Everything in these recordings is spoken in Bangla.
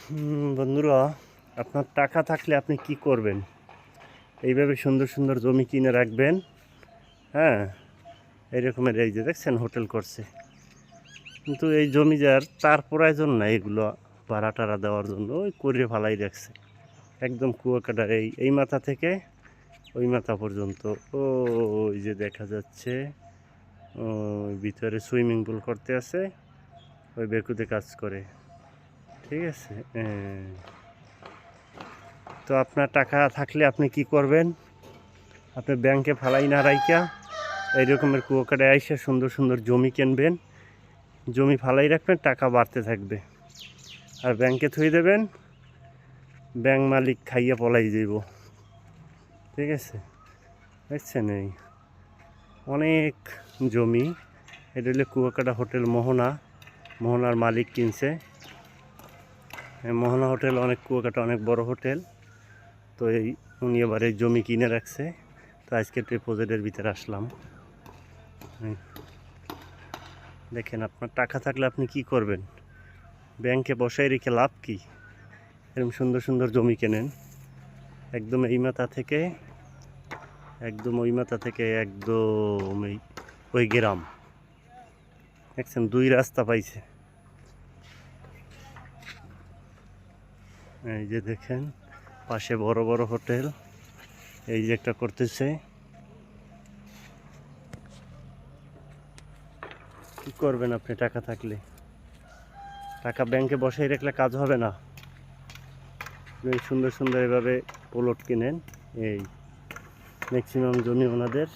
বন্ধুরা, আপনার টাকা থাকলে আপনি কি করবেন? এইভাবে সুন্দর সুন্দর জমি কিনে রাখবেন। হ্যাঁ, এইরকমের এই যে দেখছেন হোটেল করছে, কিন্তু এই জমি যার তার প্রয়োজন নাই এগুলো ভাড়া টাড়া দেওয়ার জন্য, ওই করে ফালাই রাখছে একদম কুয়াকাটার এই মাথা থেকে ওই মাথা পর্যন্ত। ওই যে দেখা যাচ্ছে ওই ভিতরে সুইমিং পুল করতে আছে, ওই বেকুতে কাজ করে। ঠিক আছে, তো আপনার টাকা থাকলে আপনি কি করবেন? আপনি ব্যাংকে ফালাই না রাইকা এই রকমের কুয়াকাটায় আইসা সুন্দর সুন্দর জমি কিনবেন, জমি ফালাই রাখবেন, টাকা বাড়তে থাকবে। আর ব্যাংকে থুই দেবেন, ব্যাংক মালিক খাইয়া পলাই যাইব। ঠিক আছে, দেখছেন এই অনেক জমি। এটা হলে কুয়াকাটা হোটেল মোহনার মালিক কিনছে। মোহনা হোটেল অনেক কুয়াকাটা অনেক বড় হোটেল। তো এই উনি এবার এই জমি কিনে রাখছে। তো আজকে একটু প্রজেক্টের ভিতরে আসলাম। দেখেন, আপনার টাকা থাকলে আপনি কি করবেন? ব্যাংকে বসায় রেখে লাভ কি? এরকম সুন্দর সুন্দর জমি কেনেন, একদম এই মাথা থেকে একদম ওই মাথা থেকে একদম ওই গ্রাম। দেখছেন, দুই রাস্তা পাইছে। এই যে দেখেন পাশে বড় বড় হোটেল, এই যে একটা করতেছে। কি করবেন আপনি টাকা থাকলে? টাকা ব্যাংকে বসাই রাখলে কাজ হবে না। সুন্দর সুন্দর এভাবে প্লট কিনেন। এই ম্যাক্সিমাম জমি ওনাদের।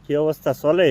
কি অবস্থা, চলে?